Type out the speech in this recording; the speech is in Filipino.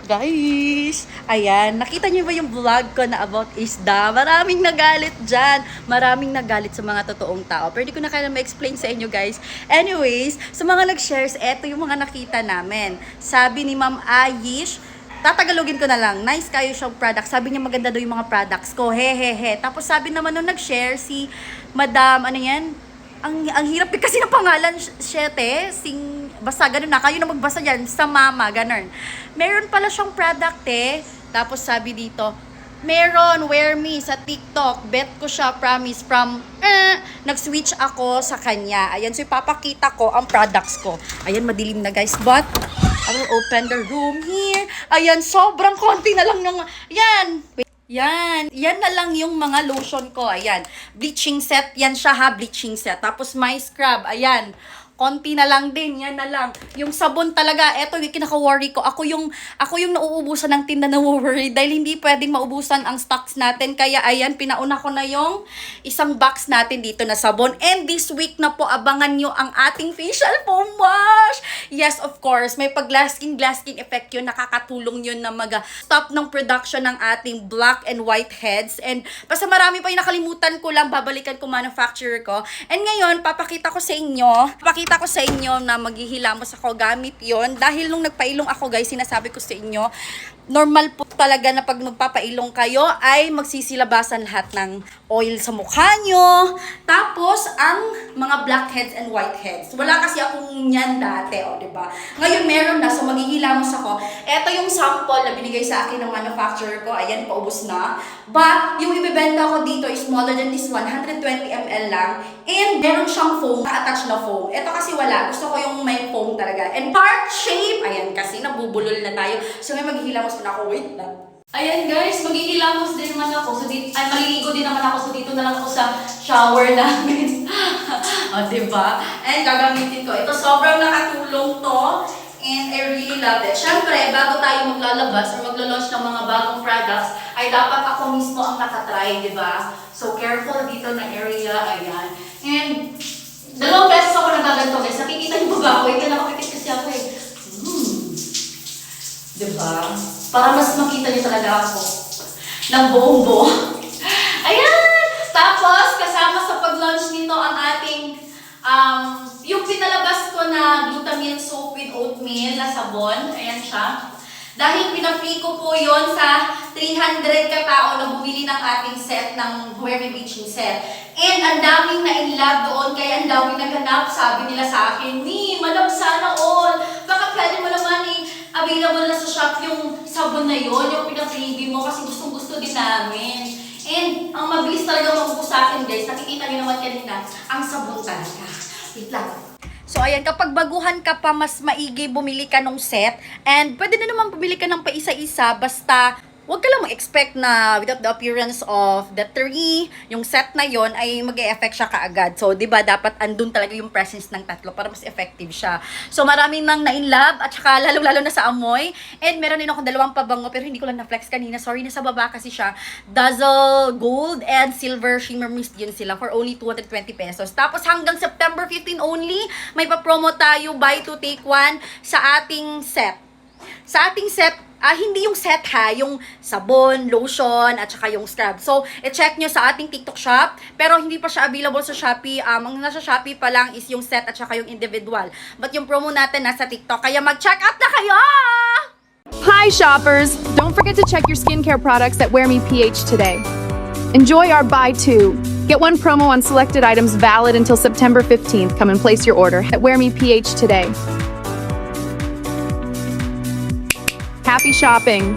Guys, ayan, nakita niyo ba yung vlog ko na about isda? Maraming nagalit dyan. Maraming nagalit sa mga totoong tao. Pero di ko na kaya ma-explain sa inyo, guys. Anyways, sa mga nag-shares, eto yung mga nakita namin. Sabi ni Ma'am Ayish, tatagalogin ko na lang, nice kayo siyang product. Sabi niya maganda daw yung mga products ko, hehehe. Tapos sabi naman nung nag-share si Madam, ano yan? Ang hirap kasi ng pangalan, Shete, basta ganun na, kayo na magbasa dyan, sa mama, ganun. Meron pala siyang product tapos sabi dito, meron, wear me, sa TikTok, bet ko siya, promise, nag-switch ako sa kanya. Ayan, so ipapakita ko ang products ko. Ayan, madilim na guys, but, I will open the room here. Ayan, sobrang konti na lang ng, yan, yan na lang yung mga lotion ko. Ayan, bleaching set. Yan siya ha, bleaching set. Tapos my scrub, ayan. Konti na lang din, yan na lang. Yung sabon talaga, eto yung kinaka-worry ko. Ako yung nauubusan ng tinda na worry dahil hindi pwedeng maubusan ang stocks natin. Kaya ayan, pinauna ko na yung isang box natin dito na sabon. And this week na po, abangan nyo ang ating facial foam wash. Yes, of course, may pag-glasking effect yun. Nakakatulong yun na mag-stop ng production ng ating black and white heads. And basta marami pa yung nakalimutan ko lang, babalikan ko manufacturer ko. And ngayon, papakita ko sa inyo na maghihilamos ako gamit yon dahil nung nagpailong ako guys, sinasabi ko sa inyo, normal po talaga na pag magpapailong kayo ay magsisilabasan lahat ng oil sa mukha nyo. Tapos, ang mga blackheads and whiteheads. Wala kasi akong yan dati, diba? Ngayon meron na, so maghihilamos ako. Ito yung sample na binigay sa akin ng manufacturer ko. Ayan, paubos na. But, yung ibibenta ko dito is smaller than this one, 120 ml lang. And meron siyang foam, attached na foam. Ito kasi wala. Gusto ko yung may foam talaga. And heart shape, ayan, kasi nabubulol na tayo. So, may maghihilamos na ako. Wait lang. Ayan guys, maghihilamos din naman ako. So, maliligo din naman ako. So, dito na lang ako sa shower namin. O, diba? And gagamitin ko. Ito, sobrang nakatulong to. And I really love it. Siyempre, bago tayo maglalabas or maglo-launch ng mga bagong products, ay dapat ako mismo ang nakatry, diba? So, careful dito na area. Ayan. And, 2 beses ako nagaganto guys. Nakikita niyo ba ako? Ito nakapikit kasi ako Diba? Para mas makita niyo talaga ako ng buong buo. Ayan! Tapos, kasama sa pag-launch nito ang ating yung pinalabas ko na glutamine soap with oatmeal na sabon. Ayan siya. Dahil pinapri ko po yon sa 300 katao na bumili ng ating set ng Wear Me Bleaching Set. And ang daming na-inlove doon, kaya ang daming naghanap. Sabi nila sa akin, Madam, sana all. Baka pwede mo naman available na sa shop yung sabon na yon, yung pinapri mo, kasi gustong-gusto din namin. And ang mabilis talaga maubos sa akin guys, nakikita niyo naman kanina, ang sabon talaga. Wait lang. So, ayan, kapag baguhan ka pa, mas maigi bumili ka ng set. And pwede na naman bumili ka ng paisa-isa, basta huwag ka lang mag-expect na without the appearance of the tree, yung set na yon ay mag-e-effect siya kaagad. So, di ba, dapat andun talaga yung presence ng tatlo para mas effective siya. So, maraming nang na-inlove at saka lalong-lalo na sa amoy. And meron din ako 2 pabango pero hindi ko lang na-flex kanina. Sorry, nasa baba kasi siya. Dazzle Gold and Silver Shimmer Mist yun sila for only 220 pesos. Tapos hanggang September 15 only, may pa-promo tayo buy 2 take 1 sa ating set. Sa ating set, hindi yung set ha, yung sabon, lotion, at saka yung scrub. So, i-check nyo sa ating TikTok shop, pero hindi pa siya available sa Shopee. Ang nasa Shopee pa lang is yung set at saka yung individual. But yung promo natin nasa TikTok, kaya mag-check out na kayo! Hi shoppers! Don't forget to check your skincare products at Wear Me PH today. Enjoy our buy 2. Get 1 promo on selected items valid until September 15th. Come and place your order at Wear Me PH today. Happy shopping!